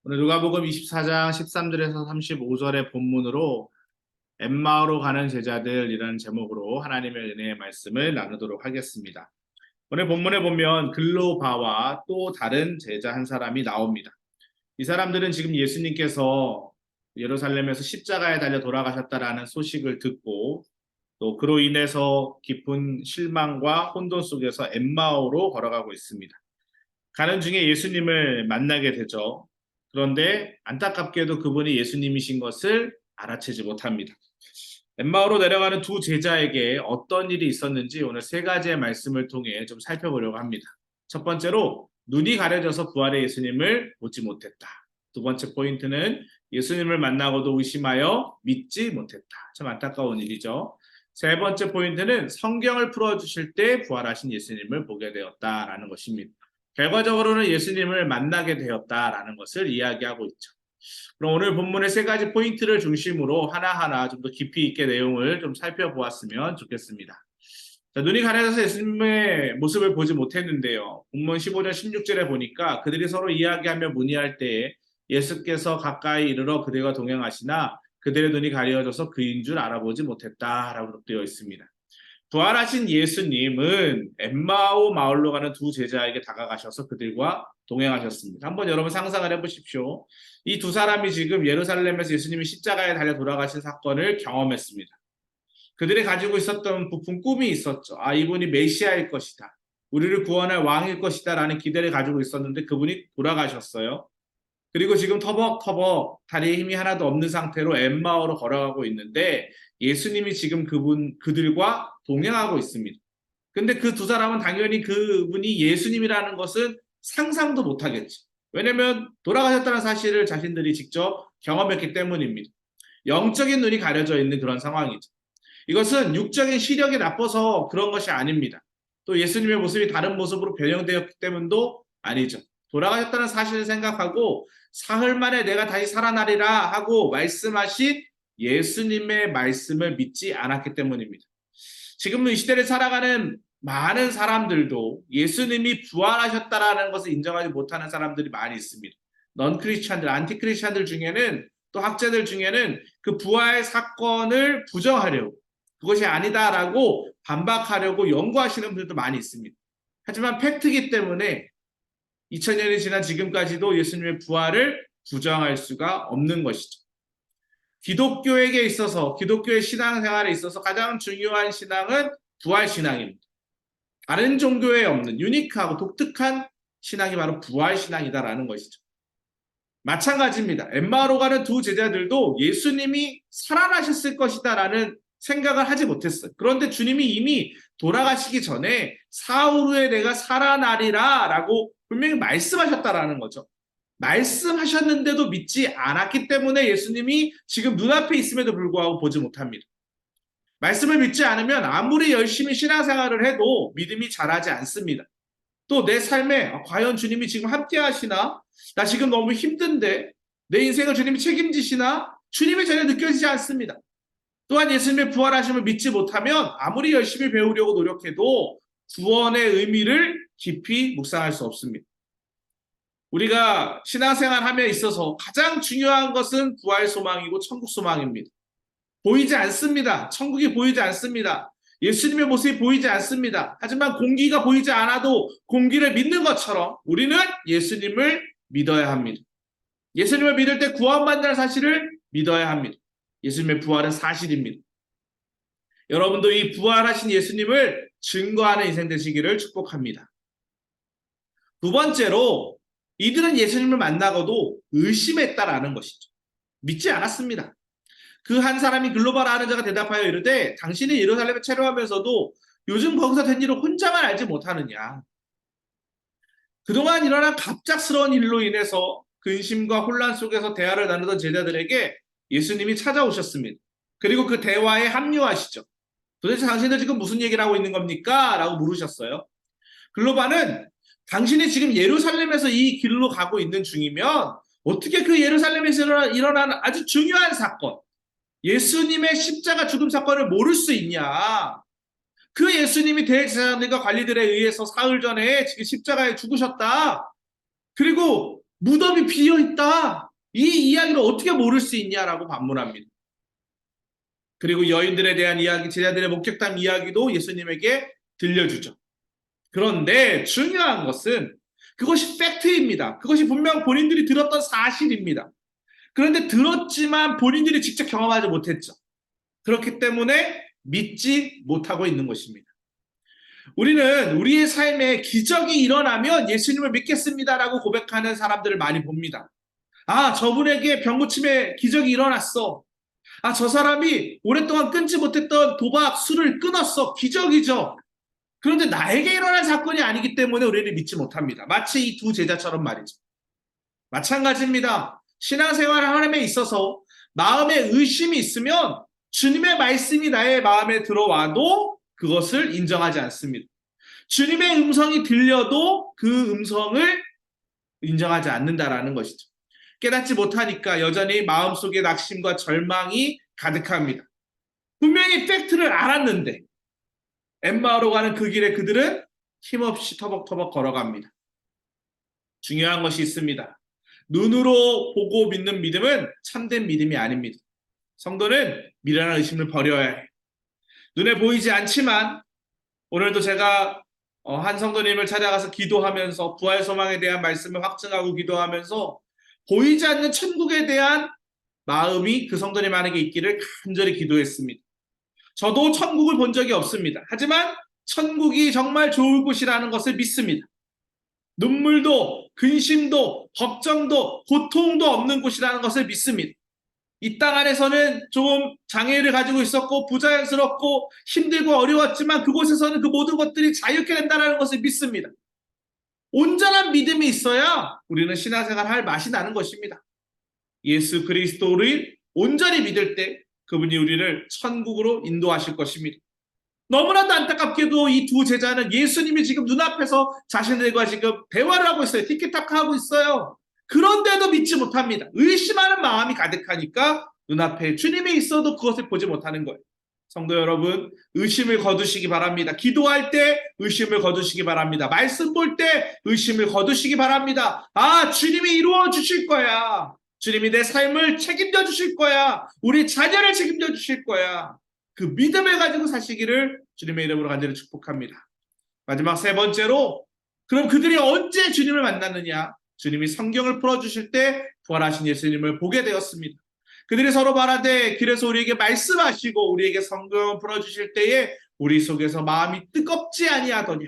오늘 누가복음 24장 13절에서 35절의 본문으로 엠마오로 가는 제자들이라는 제목으로 하나님의 은혜의 말씀을 나누도록 하겠습니다. 오늘 본문에 보면 글로바와 또 다른 제자 한 사람이 나옵니다. 이 사람들은 지금 예수님께서 예루살렘에서 십자가에 달려 돌아가셨다라는 소식을 듣고 또 그로 인해서 깊은 실망과 혼돈 속에서 엠마오로 걸어가고 있습니다. 가는 중에 예수님을 만나게 되죠. 그런데 안타깝게도 그분이 예수님이신 것을 알아채지 못합니다. 엠마오로 내려가는 두 제자에게 어떤 일이 있었는지 오늘 세 가지의 말씀을 통해 좀 살펴보려고 합니다. 첫 번째로 눈이 가려져서 부활의 예수님을 보지 못했다. 두 번째 포인트는 예수님을 만나고도 의심하여 믿지 못했다. 참 안타까운 일이죠. 세 번째 포인트는 성경을 풀어주실 때 부활하신 예수님을 보게 되었다라는 것입니다. 결과적으로는 예수님을 만나게 되었다라는 것을 이야기하고 있죠. 그럼 오늘 본문의 세 가지 포인트를 중심으로 하나하나 좀 더 깊이 있게 내용을 좀 살펴보았으면 좋겠습니다. 자, 눈이 가려져서 예수님의 모습을 보지 못했는데요. 본문 15절 16절에 보니까 그들이 서로 이야기하며 문의할 때에 예수께서 가까이 이르러 그들과 동행하시나 그들의 눈이 가려져서 그인 줄 알아보지 못했다라고 되어 있습니다. 부활하신 예수님은 엠마오 마을로 가는 두 제자에게 다가가셔서 그들과 동행하셨습니다. 한번 여러분 상상을 해보십시오. 이 두 사람이 지금 예루살렘에서 예수님이 십자가에 달려 돌아가신 사건을 경험했습니다. 그들이 가지고 있었던 부푼 꿈이 있었죠. 아, 이분이 메시아일 것이다. 우리를 구원할 왕일 것이다 라는 기대를 가지고 있었는데 그분이 돌아가셨어요. 그리고 지금 터벅터벅 다리에 힘이 하나도 없는 상태로 엠마오로 걸어가고 있는데 예수님이 지금 그들과 동행하고 있습니다. 근데 그 두 사람은 당연히 그분이 예수님이라는 것은 상상도 못하겠죠. 왜냐하면 돌아가셨다는 사실을 자신들이 직접 경험했기 때문입니다. 영적인 눈이 가려져 있는 그런 상황이죠. 이것은 육적인 시력이 나빠서 그런 것이 아닙니다. 또 예수님의 모습이 다른 모습으로 변형되었기 때문도 아니죠. 돌아가셨다는 사실을 생각하고 사흘 만에 내가 다시 살아나리라 하고 말씀하신 예수님의 말씀을 믿지 않았기 때문입니다. 지금은 이 시대를 살아가는 많은 사람들도 예수님이 부활하셨다라는 것을 인정하지 못하는 사람들이 많이 있습니다. 넌 크리스찬들, 안티 크리스찬들 중에는 또 학자들 중에는 그 부활 사건을 부정하려고 그것이 아니다라고 반박하려고 연구하시는 분들도 많이 있습니다. 하지만 팩트이기 때문에 2000년이 지난 지금까지도 예수님의 부활을 부정할 수가 없는 것이죠. 기독교에게 있어서 기독교의 신앙생활에 있어서 가장 중요한 신앙은 부활신앙입니다. 다른 종교에 없는 유니크하고 독특한 신앙이 바로 부활신앙이다라는 것이죠. 마찬가지입니다. 엠마오로 가는 두 제자들도 예수님이 살아나셨을 것이다라는 생각을 하지 못했어요. 그런데 주님이 이미 돌아가시기 전에 사흘 후에 내가 살아나리라 라고 분명히 말씀하셨다라는 거죠. 말씀하셨는데도 믿지 않았기 때문에 예수님이 지금 눈앞에 있음에도 불구하고 보지 못합니다. 말씀을 믿지 않으면 아무리 열심히 신앙생활을 해도 믿음이 자라지 않습니다. 또 내 삶에 과연 주님이 지금 함께 하시나? 나 지금 너무 힘든데 내 인생을 주님이 책임지시나? 주님이 전혀 느껴지지 않습니다. 또한 예수님의 부활하심을 믿지 못하면 아무리 열심히 배우려고 노력해도 구원의 의미를 깊이 묵상할 수 없습니다. 우리가 신앙생활함에 있어서 가장 중요한 것은 부활 소망이고 천국 소망입니다. 보이지 않습니다. 천국이 보이지 않습니다. 예수님의 모습이 보이지 않습니다. 하지만 공기가 보이지 않아도 공기를 믿는 것처럼 우리는 예수님을 믿어야 합니다. 예수님을 믿을 때 구원받는다는 사실을 믿어야 합니다. 예수님의 부활은 사실입니다. 여러분도 이 부활하신 예수님을 증거하는 인생 되시기를 축복합니다. 두 번째로 이들은 예수님을 만나고도 의심했다라는 것이죠. 믿지 않았습니다. 그 한 사람이 글로벌 아는 자가 대답하여 이르되 당신이 예루살렘에 체류하면서도 요즘 거기서 된 일을 혼자만 알지 못하느냐. 그동안 일어난 갑작스러운 일로 인해서 근심과 혼란 속에서 대화를 나누던 제자들에게 예수님이 찾아오셨습니다. 그리고 그 대화에 합류하시죠. 도대체 당신들 지금 무슨 얘기를 하고 있는 겁니까? 라고 물으셨어요. 글로바는 당신이 지금 예루살렘에서 이 길로 가고 있는 중이면 어떻게 그 예루살렘에서 일어난 아주 중요한 사건, 예수님의 십자가 죽음 사건을 모를 수 있냐? 그 예수님이 대제사장들과 관리들에 의해서 사흘 전에 지금 십자가에 죽으셨다. 그리고 무덤이 비어 있다. 이 이야기를 어떻게 모를 수 있냐라고 반문합니다. 그리고 여인들에 대한 이야기, 제자들의 목격담 이야기도 예수님에게 들려주죠. 그런데 중요한 것은 그것이 팩트입니다. 그것이 분명 본인들이 들었던 사실입니다. 그런데 들었지만 본인들이 직접 경험하지 못했죠. 그렇기 때문에 믿지 못하고 있는 것입니다. 우리는 우리의 삶에 기적이 일어나면 예수님을 믿겠습니다라고 고백하는 사람들을 많이 봅니다. 아, 저분에게 병 고침에 기적이 일어났어. 아, 저 사람이 오랫동안 끊지 못했던 도박 술을 끊었어. 기적이죠. 그런데 나에게 일어난 사건이 아니기 때문에 우리는 믿지 못합니다. 마치 이 두 제자처럼 말이죠. 마찬가지입니다. 신앙생활 하나님에 있어서 마음에 의심이 있으면 주님의 말씀이 나의 마음에 들어와도 그것을 인정하지 않습니다. 주님의 음성이 들려도 그 음성을 인정하지 않는다라는 것이죠. 깨닫지 못하니까 여전히 마음속에 낙심과 절망이 가득합니다. 분명히 팩트를 알았는데 엠마오로 가는 그 길에 그들은 힘없이 터벅터벅 걸어갑니다. 중요한 것이 있습니다. 눈으로 보고 믿는 믿음은 참된 믿음이 아닙니다. 성도는 미련한 의심을 버려야 해요. 눈에 보이지 않지만 오늘도 제가 한 성도님을 찾아가서 기도하면서 부활 소망에 대한 말씀을 확증하고 기도하면서 보이지 않는 천국에 대한 마음이 그 성도님 안에 있기를 간절히 기도했습니다. 저도 천국을 본 적이 없습니다. 하지만 천국이 정말 좋을 곳이라는 것을 믿습니다. 눈물도 근심도 걱정도 고통도 없는 곳이라는 것을 믿습니다. 이 땅 안에서는 좀 장애를 가지고 있었고 부자연스럽고 힘들고 어려웠지만 그곳에서는 그 모든 것들이 자유케 된다는 것을 믿습니다. 온전한 믿음이 있어야 우리는 신앙생활 할 맛이 나는 것입니다. 예수 그리스도를 온전히 믿을 때 그분이 우리를 천국으로 인도하실 것입니다. 너무나도 안타깝게도 이 두 제자는 예수님이 지금 눈앞에서 자신들과 지금 대화를 하고 있어요. 티키타카 하고 있어요. 그런데도 믿지 못합니다. 의심하는 마음이 가득하니까 눈앞에 주님이 있어도 그것을 보지 못하는 거예요. 성도 여러분, 의심을 거두시기 바랍니다. 기도할 때 의심을 거두시기 바랍니다. 말씀 볼 때 의심을 거두시기 바랍니다. 아, 주님이 이루어 주실 거야. 주님이 내 삶을 책임져 주실 거야. 우리 자녀를 책임져 주실 거야. 그 믿음을 가지고 사시기를 주님의 이름으로 간절히 축복합니다. 마지막 세 번째로, 그럼 그들이 언제 주님을 만났느냐? 주님이 성경을 풀어주실 때 부활하신 예수님을 보게 되었습니다. 그들이 서로 말하되 길에서 우리에게 말씀하시고 우리에게 성경을 풀어주실 때에 우리 속에서 마음이 뜨겁지 아니하더냐.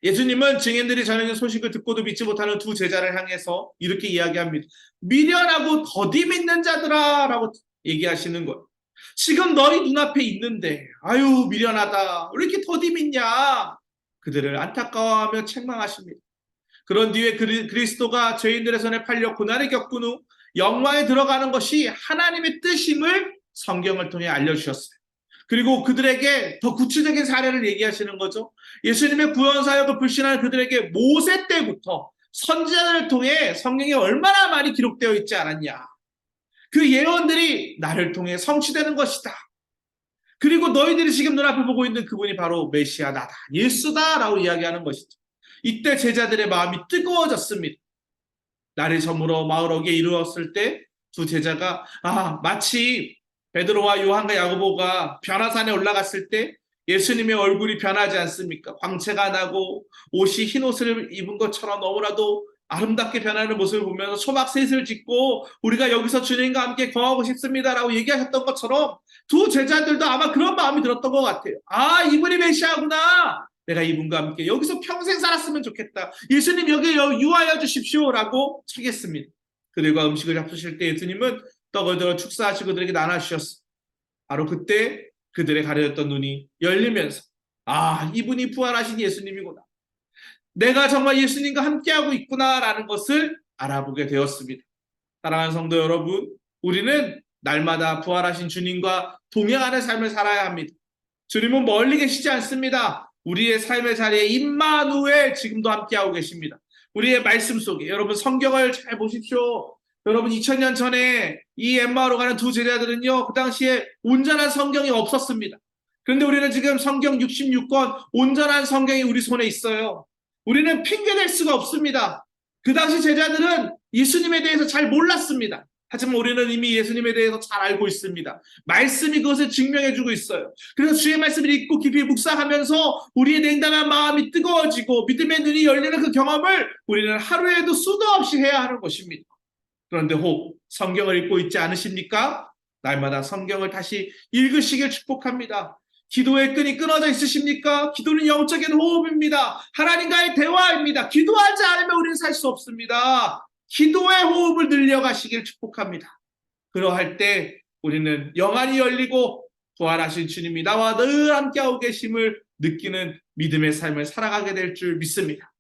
예수님은 증인들이 전해진 소식을 듣고도 믿지 못하는 두 제자를 향해서 이렇게 이야기합니다. 미련하고 더디 믿는 자들아 라고 얘기하시는 거예요. 지금 너희 눈앞에 있는데 아유 미련하다 왜 이렇게 더디 믿냐. 그들을 안타까워하며 책망하십니다. 그런 뒤에 그리스도가 죄인들의 손에 팔려 고난을 겪은 후 영광에 들어가는 것이 하나님의 뜻임을 성경을 통해 알려주셨어요. 그리고 그들에게 더 구체적인 사례를 얘기하시는 거죠. 예수님의 구원 사역을 불신하는 그들에게 모세 때부터 선지자들을 통해 성경에 얼마나 많이 기록되어 있지 않았냐. 그 예언들이 나를 통해 성취되는 것이다. 그리고 너희들이 지금 눈앞에 보고 있는 그분이 바로 메시아 나다, 예수다 라고 이야기하는 것이죠. 이때 제자들의 마음이 뜨거워졌습니다. 날이 저물어 마을 어귀에 이르렀을 때 두 제자가 마치 베드로와 요한과 야고보가 변화산에 올라갔을 때 예수님의 얼굴이 변하지 않습니까? 광채가 나고 옷이 흰 옷을 입은 것처럼 너무나도 아름답게 변하는 모습을 보면서 초막셋을 짓고 우리가 여기서 주님과 함께 거하고 싶습니다라고 얘기하셨던 것처럼 두 제자들도 아마 그런 마음이 들었던 것 같아요. 아, 이분이 메시아구나. 내가 이분과 함께 여기서 평생 살았으면 좋겠다. 예수님 여기 유하여 주십시오라고 청했습니다. 그들과 음식을 잡수실 때 예수님은 떡을 들어 축사하시고 그들에게 나눠주셨습니다. 바로 그때 그들의 가려졌던 눈이 열리면서 이분이 부활하신 예수님이구나. 내가 정말 예수님과 함께하고 있구나라는 것을 알아보게 되었습니다. 사랑하는 성도 여러분, 우리는 날마다 부활하신 주님과 동행하는 삶을 살아야 합니다. 주님은 멀리 계시지 않습니다. 우리의 삶의 자리에 임마누엘 지금도 함께하고 계십니다. 우리의 말씀 속에 여러분 성경을 잘 보십시오. 여러분 2000년 전에 이 엠마오로 가는 두 제자들은요, 그 당시에 온전한 성경이 없었습니다. 그런데 우리는 지금 성경 66권 온전한 성경이 우리 손에 있어요. 우리는 핑계댈 수가 없습니다. 그 당시 제자들은 예수님에 대해서 잘 몰랐습니다. 하지만 우리는 이미 예수님에 대해서 잘 알고 있습니다. 말씀이 그것을 증명해주고 있어요. 그래서 주의 말씀을 읽고 깊이 묵상하면서 우리의 냉담한 마음이 뜨거워지고 믿음의 눈이 열리는 그 경험을 우리는 하루에도 수도 없이 해야 하는 것입니다. 그런데 혹 성경을 읽고 있지 않으십니까? 날마다 성경을 다시 읽으시길 축복합니다. 기도의 끈이 끊어져 있으십니까? 기도는 영적인 호흡입니다. 하나님과의 대화입니다. 기도하지 않으면 우리는 살 수 없습니다. 기도의 호흡을 늘려가시길 축복합니다. 그러할 때 우리는 영안이 열리고 부활하신 주님이 나와 늘 함께하고 계심을 느끼는 믿음의 삶을 살아가게 될 줄 믿습니다.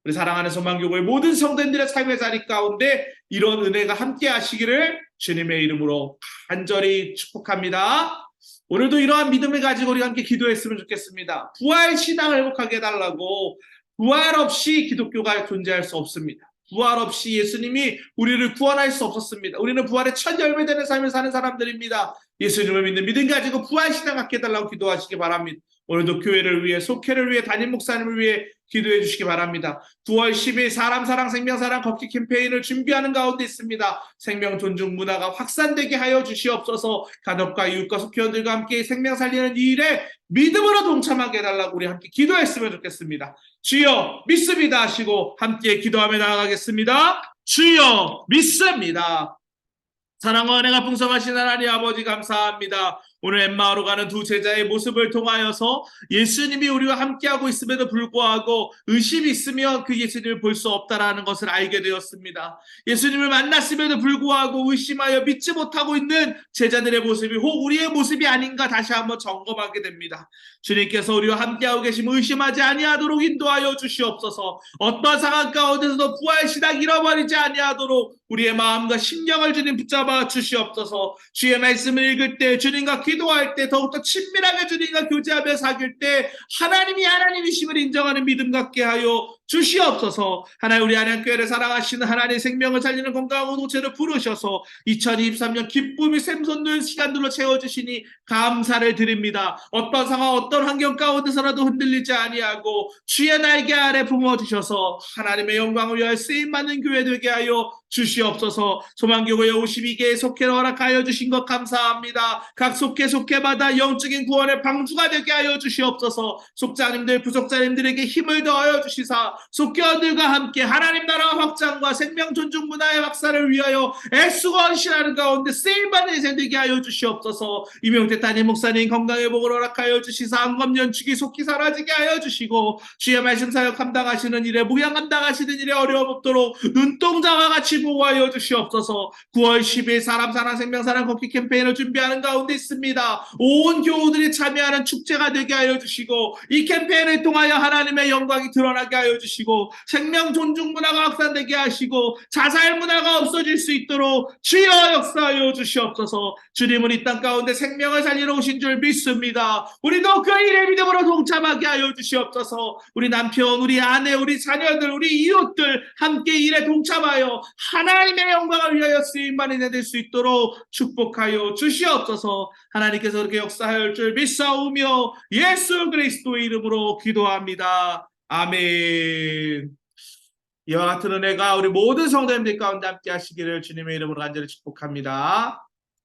우리 사랑하는 소망교회 모든 성도님들의 삶의 자리 가운데 이런 은혜가 함께 하시기를 주님의 이름으로 간절히 축복합니다. 오늘도 이러한 믿음을 가지고 우리 함께 기도했으면 좋겠습니다. 부활 신앙을 회복하게 해달라고. 부활 없이 기독교가 존재할 수 없습니다. 부활 없이 예수님이 우리를 구원할 수 없었습니다. 우리는 부활의 첫 열매되는 삶을 사는 사람들입니다. 예수님을 믿는 믿음 가지고 부활 신앙 갖게 해달라고 기도하시기 바랍니다. 오늘도 교회를 위해, 속회를 위해, 담임 목사님을 위해 기도해 주시기 바랍니다. 9월 10일 사람 사랑 생명 사랑 걷기 캠페인을 준비하는 가운데 있습니다. 생명 존중 문화가 확산되게 하여 주시옵소서. 가족과 이웃과 속회원들과 함께 생명 살리는 이 일에 믿음으로 동참하게 해달라고 우리 함께 기도했으면 좋겠습니다. 주여 믿습니다 하시고 함께 기도하며 나아가겠습니다. 주여 믿습니다. 사랑과 은혜가 풍성하신 하나님 아버지 감사합니다. 오늘 엠마오로 가는 두 제자의 모습을 통하여서 예수님이 우리와 함께하고 있음에도 불구하고 의심이 있으면 그 예수님을 볼 수 없다라는 것을 알게 되었습니다. 예수님을 만났음에도 불구하고 의심하여 믿지 못하고 있는 제자들의 모습이 혹 우리의 모습이 아닌가 다시 한번 점검하게 됩니다. 주님께서 우리와 함께하고 계심을 의심하지 아니하도록 인도하여 주시옵소서. 어떤 상황 가운데서도 부활신앙 잃어버리지 아니하도록 우리의 마음과 심령을 주님 붙잡아 주시옵소서. 주의 말씀을 읽을 때 주님과 기도할 때 더욱더 친밀하게 주님과 교제하며 사귈 때 하나님이 하나님이심을 인정하는 믿음 갖게 하여 주시옵소서. 하나님 우리 안양교회를 사랑하시는 하나님 생명을 살리는 건강한 공동체를 부르셔서 2023년 기쁨이 샘솟는 시간들로 채워주시니 감사를 드립니다. 어떤 상황 어떤 환경 가운데서라도 흔들리지 아니하고 주의 날개 아래 품어주셔서 하나님의 영광을 위하여 쓰임받는 교회 되게 하여 주시옵소서. 소망교회 52개의 속회를 허락하여 주신 것 감사합니다. 각 속회마다 영적인 구원의 방주가 되게 하여 주시옵소서. 속자님들 부속자님들에게 힘을 더하여 주시사 속교원들과 함께 하나님 나라 확장과 생명 존중 문화의 확산을 위하여 애쓰고 헌신하는 가운데 쓰임받는 인생 되게 하여 주시옵소서. 이명태 담임 목사님 건강의 복을 허락하여 주시사 안검 연축이 속히 사라지게 하여 주시고 주의 말씀 사역 감당하시는 일에 무양 감당하시는 일에 어려움 없도록 눈동자와 같이 보호하여 주시옵소서. 9월 10일 사람 사랑 생명 사랑 걷기 캠페인을 준비하는 가운데 있습니다. 온 교우들이 참여하는 축제가 되게 하여 주시고 이 캠페인을 통하여 하나님의 영광이 드러나게 하여 주시고 생명 존중 문화가 확산되게 하시고 자살 문화가 없어질 수 있도록 주여 역사하여 주시옵소서. 주님은 이 땅 가운데 생명을 살리러 오신 줄 믿습니다. 우리도 그 일에 믿음으로 동참하게 하여 주시옵소서. 우리 남편, 우리 아내, 우리 자녀들, 우리 이웃들 함께 일에 동참하여 하나님의 영광을 위하여 쓰임받는 자 될 수 있도록 축복하여 주시옵소서. 하나님께서 그렇게 역사할 줄 믿사오며 예수 그리스도의 이름으로 기도합니다. 아멘. 이와 같은 은혜가 우리 모든 성도님들 가운데 함께 하시기를 주님의 이름으로 간절히 축복합니다.